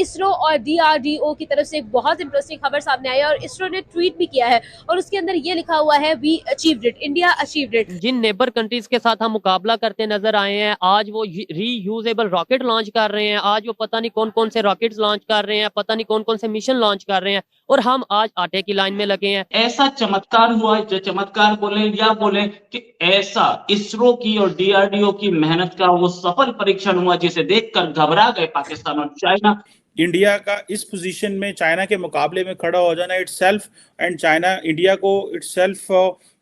इसरो और DRDO की तरफ से एक बहुत इंटरेस्टिंग खबर सामने आई है और इसरो ने ट्वीट भी किया है और उसके अंदर ये लिखा हुआ है, we achieved it, India achieved it. जिन नेबर कंट्रीज के साथ हम मुकाबला करते नजर आए हैं, आज वो रीयूजेबल रॉकेट लॉन्च कर रहे हैं, आज वो पता नहीं कौन कौन से रॉकेट्स लॉन्च कर रहे हैं, पता नहीं कौन कौन से मिशन लॉन्च कर रहे हैं, और हम आज आटे की लाइन में लगे हैं। ऐसा चमत्कार हुआ, जो चमत्कार बोले या बोले कि ऐसा इसरो की और DRDO की मेहनत का वो सफल परीक्षण हुआ जिसे देखकर घबरा गए पाकिस्तान और चाइना। इंडिया का इस पोजीशन में चाइना के मुकाबले में खड़ा हो जाना इटसेल्फ, एंड चाइना इंडिया को इटसेल्फ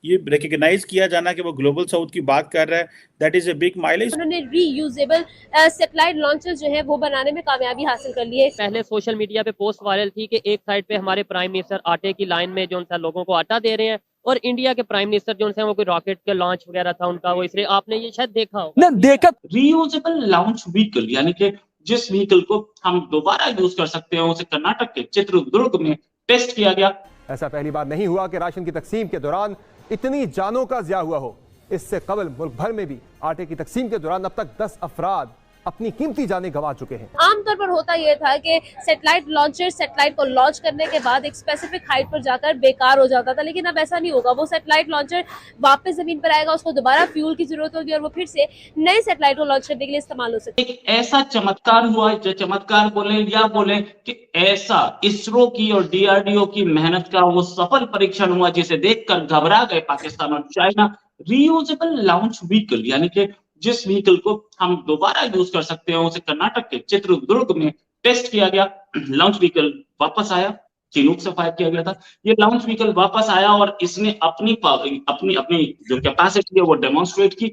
ये रिकॉग्नाइज किया जाना कि वो ग्लोबल साउथ की बात कर रहा है, that is a big mileage. उन्होंने रीयूजेबल सैटेलाइट लॉन्चर्स जो है वो बनाने में कामयाबी हासिल कर ली है। पहले सोशल मीडिया पे पोस्ट वायरल थी कि एक साइड पे हमारे प्राइम मिनिस्टर आटे की लाइन में जो है लोगों को आटा दे रहे हैं, और इंडिया के प्राइम मिनिस्टर जो है वो कोई रॉकेट का लॉन्च वगैरह था उनका, वो इसलिए आपने ये शायद देखा हो ना देखा। रीयूजेबल लॉन्च व्हीकल यानी कि जिस व्हीकल को हम दोबारा यूज कर सकते हैं, उसे कर्नाटक के चित्रदुर्ग में टेस्ट किया गया। ऐसा पहली बार नहीं हुआ कि राशन की तकसीम के दौरान इतनी जानों का ज़िया हुआ हो। इससे कबल मुल्क भर में भी आटे की तकसीम के दौरान अब तक 10 अफराद अपनी कीमती जानें गंवा चुके हैं। आमतौर पर होता यह था कि सैटेलाइट लॉन्चर सैटेलाइट को लॉन्च करने के बाद एक स्पेसिफिक हाइट पर जाकर बेकार हो जाता था, लेकिन अब ऐसा नहीं होगा। वो सैटेलाइट लॉन्चर वापस जमीन पर आएगा, उसको दोबारा फ्यूल की जरूरत होगी और वो फिर से नए सैटेलाइट को लॉन्च करने के लिए इस्तेमाल हो सकता है। एक ऐसा चमत्कार हुआ, जो चमत्कार बोले या बोले कि ऐसा इसरो की और DRDO की मेहनत का वो सफल परीक्षण हुआ जिसे देखकर घबरा गए पाकिस्तान और चाइना। रीयूजेबल लॉन्च व्हीकल यानी कि जिस व्हीकल को हम दोबारा यूज कर सकते हैं, उसे कर्नाटक के चित्रदुर्ग में टेस्ट किया गया। लॉन्च व्हीकल वापस आया, चिनूक से फायर किया गया था। ये लॉन्च व्हीकल वापस आया और इसने अपनी अपनी अपनी जो कैपेसिटी है वो डेमोन्स्ट्रेट की।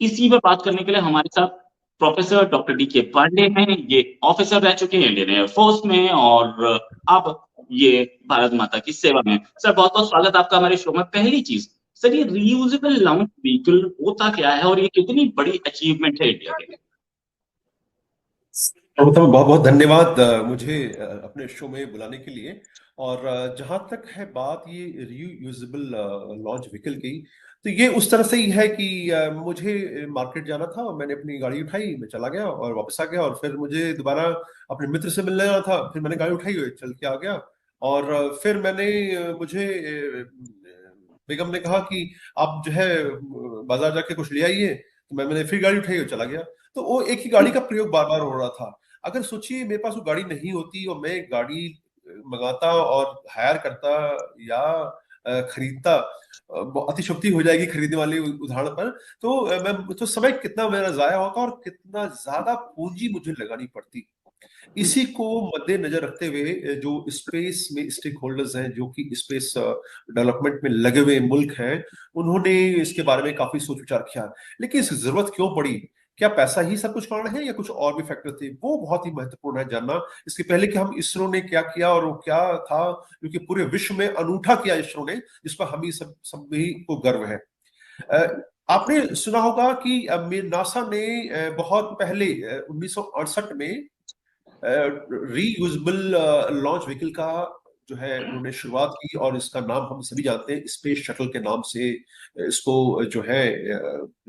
इसी पर बात करने के लिए हमारे साथ प्रोफेसर डॉक्टर DK पांडे हैं। ये ऑफिसर रह चुके हैं इंडियन एयरफोर्स में और अब ये भारत माता की सेवा में। सर बहुत बहुत स्वागत आपका हमारे शो में। पहली चीज सर, ये रीयूजेबल लॉन्च व्हीकल होता क्या है और ये कितनी बड़ी अचीवमेंट है इंडिया के लिए? बहुत बहुत धन्यवाद मुझे अपने शो में बुलाने के लिए। और जहां तक है बात ये रीयूजेबल लॉन्च व्हीकल की, तो ये उस तरह से ही है कि मुझे मार्केट जाना था और मैंने अपनी गाड़ी उठाई, मैं चला गया और वापस आ गया, और फिर मुझे दोबारा अपने मित्र से मिलने जाना था, फिर मैंने गाड़ी उठाई चल के आ गया। और फिर मैंने मुझे बेगम ने कहा कि आप जो है बाजार जाके कुछ ले आइए, तो मैंने फिर गाड़ी उठाई और चला गया। तो वो एक ही गाड़ी का प्रयोग बार बार हो रहा था। अगर सोचिए मेरे पास वो गाड़ी नहीं होती और मैं गाड़ी मंगाता और हायर करता या खरीदता, अतिशयोक्ति हो जाएगी खरीदने वाले उदाहरण पर, तो मैं तो समय कितना मेरा जाया होता और कितना ज्यादा पूंजी मुझे लगानी पड़ती। इसी को मद्देनजर रखते हुए जो स्पेस में स्टेक होल्डर्स हैं, जो कि स्पेस डेवलपमेंट में लगे हुए मुल्क हैं, उन्होंने इसके बारे में काफी सोच विचार किया। लेकिन इसकी जरूरत क्यों पड़ी? क्या पैसा ही सब कुछ कारण है या कुछ और भी फैक्टर थे? वो बहुत ही महत्वपूर्ण है जानना। इसके पहले कि हम इसरो ने क्या किया और वो क्या था, क्योंकि पूरे विश्व में अनूठा किया इसरो ने, जिस पर हम ही सब ही को गर्व है। आपने सुना होगा कि नासा ने बहुत पहले 1968 में रीयूजेबल लॉन्च व्हीकल का जो है उन्होंने शुरुआत की, और इसका नाम हम सभी जानते हैं, स्पेस शटल के नाम से इसको जो है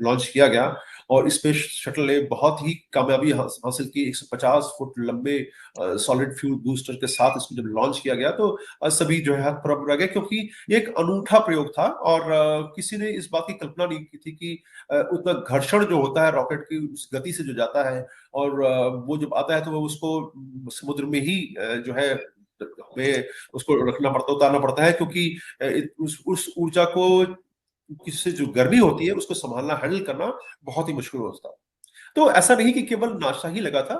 लॉन्च किया गया। और स्पेस शटल ने बहुत ही कामयाबी हासिल की। 150 फुट लंबे सॉलिड फ्यूल बूस्टर के साथ इसको जब लॉन्च किया गया तो सभी जो है हाथ पर रह गए, क्योंकि ये एक अनूठा प्रयोग था। और किसी ने इस बात की कल्पना नहीं की थी कि उतना घर्षण जो होता है रॉकेट की उस गति से जो जाता है, और वो जब आता है तो वो उसको समुद्र में ही जो है हमें उसको रखना पड़ता, उतारना पड़ता है, क्योंकि उस ऊर्जा को, किससे जो गर्मी होती है उसको संभालना, हैंडल करना बहुत ही मुश्किल होता है। तो ऐसा नहीं कि केवल नासा ही लगा था,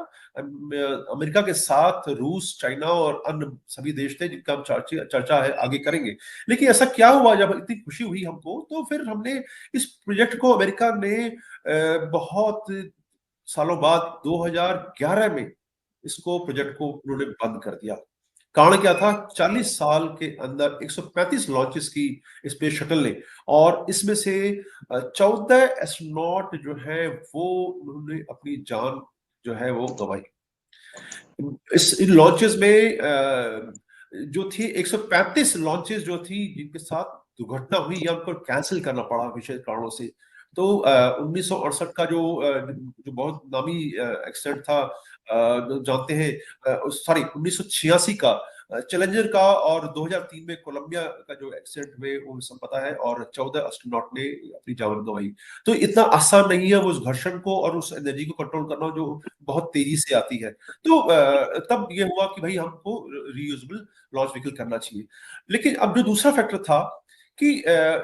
अमेरिका के साथ रूस, चाइना और अन्य सभी देश थे जिनका हम चर्चा है आगे करेंगे। लेकिन ऐसा क्या हुआ, जब इतनी खुशी हुई हमको, तो फिर हमने इस प्रोजेक्ट को, अमेरिका ने बहुत सालों बाद 2011 में इसको प्रोजेक्ट को उन्होंने बंद कर दिया। कारण क्या था? 40 साल के अंदर 135 लॉन्चेस की स्पेस शटल ने, और इसमें से 14 एस्ट्रोनॉट जो है वो उन्होंने अपनी जान जो है वो गंवाई। इन लॉन्चेस में जो थी 135 लॉन्चेस जो थी जिनके साथ दुर्घटना हुई या उनको कैंसिल करना पड़ा विशेष कारणों से। तो 1968 का जो बहुत नामी एक्सीडेंट था जानते हैं, सॉरी 1986 का चैलेंजर का, और 2003 में कोलंबिया का जो एक्सीडेंट हुए वो सब पता है, और 14 एस्ट्रोनॉट ने अपनी जान गंवाई। तो इतना आसान नहीं है वो उस घर्षण को और उस एनर्जी को कंट्रोल करना जो बहुत तेजी से आती है। तो तब ये हुआ कि भाई हमको रीयूजेबल लॉन्च व्हीकल करना चाहिए। लेकिन अब जो दूसरा फैक्टर था कि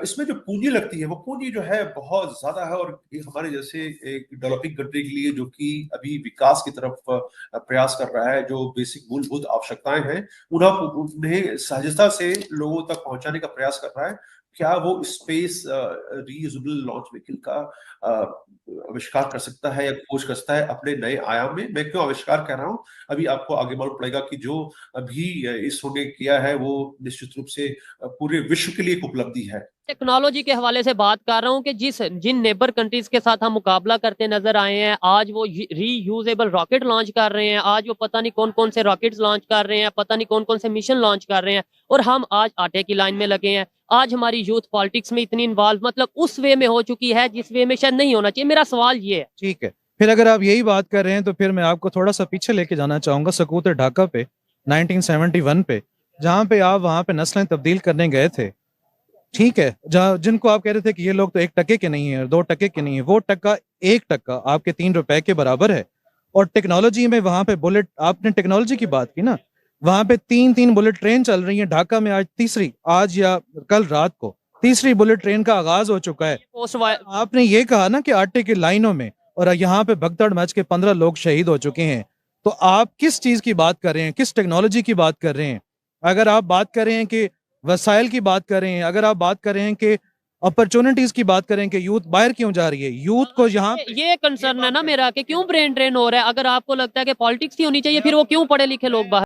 इसमें जो पूंजी लगती है वो पूंजी जो है बहुत ज्यादा है, और हमारे जैसे एक डेवलपिंग कंट्री के लिए जो कि अभी विकास की तरफ प्रयास कर रहा है, जो बेसिक मूलभूत आवश्यकताएं हैं उन्हें सहजता से लोगों तक पहुंचाने का प्रयास कर रहा है। क्या वो स्पेस रीयूजेबल लॉन्च व्हीकल का आविष्कार कर सकता है या खोज कर सकता है अपने नए आयाम में? मैं क्यों आविष्कार कर रहा हूं, अभी आपको आगे मालूम पड़ेगा कि जो अभी इसरो ने किया है वो निश्चित रूप से पूरे विश्व के लिए एक उपलब्धि है। टेक्नोलॉजी के हवाले से बात कर रहा हूँ कि जिन नेबर कंट्रीज के साथ हम मुकाबला करते नजर आए हैं, आज वो रीयूजेबल रॉकेट लॉन्च कर रहे हैं, आज वो पता नहीं कौन कौन से रॉकेट्स लॉन्च कर रहे हैं, पता नहीं कौन कौन से मिशन लॉन्च कर रहे हैं, और हम आज आटे की लाइन में लगे हैं। आज हमारी यूथ पॉलिटिक्स में इतनी इन्वॉल्व, मतलब उस वे में हो चुकी है जिस वे में शायद नहीं होना चाहिए। मेरा सवाल ये है। ठीक है, फिर अगर आप यही बात कर रहे हैं तो फिर मैं आपको थोड़ा सा पीछे लेके जाना चाहूंगा, सकूत ढाका पे 1971 पे, जहाँ पे आप वहाँ पे नस्लें तब्दील करने गए थे। ठीक है, जहाँ जिनको आप कह रहे थे कि ये लोग तो 1 टके के नहीं है, 2 टके के नहीं है, वो टका 1 टका आपके 3 रुपए के बराबर है। और टेक्नोलॉजी में वहां पे बुलेट, आपने टेक्नोलॉजी की बात की ना, वहां पे 3 बुलेट ट्रेन चल रही है ढाका में। आज या कल रात को तीसरी बुलेट ट्रेन का आगाज हो चुका है। आपने ये कहा ना कि आटे की लाइनों में, और यहाँ पे भगदड़ मच के 15 लोग शहीद हो चुके हैं। तो आप किस चीज की बात कर रहे हैं, किस टेक्नोलॉजी की बात कर रहे हैं? अगर आप बात कर रहे हैं कि वसाइल की बात कर रहे हैं, अगर आप बात कर रहे हैं कि अपॉर्चुनिटीज की बात करें कि यूथ बाहर क्यों जा रही है, यूथ को यहाँ ये कंसर्न है ना मेरा कि क्यों ब्रेन ड्रेन हो रहा है। अगर आपको लगता है कि पॉलिटिक्स ही होनी चाहिए, फिर वो क्यों पढ़े लिखे लोग बाहर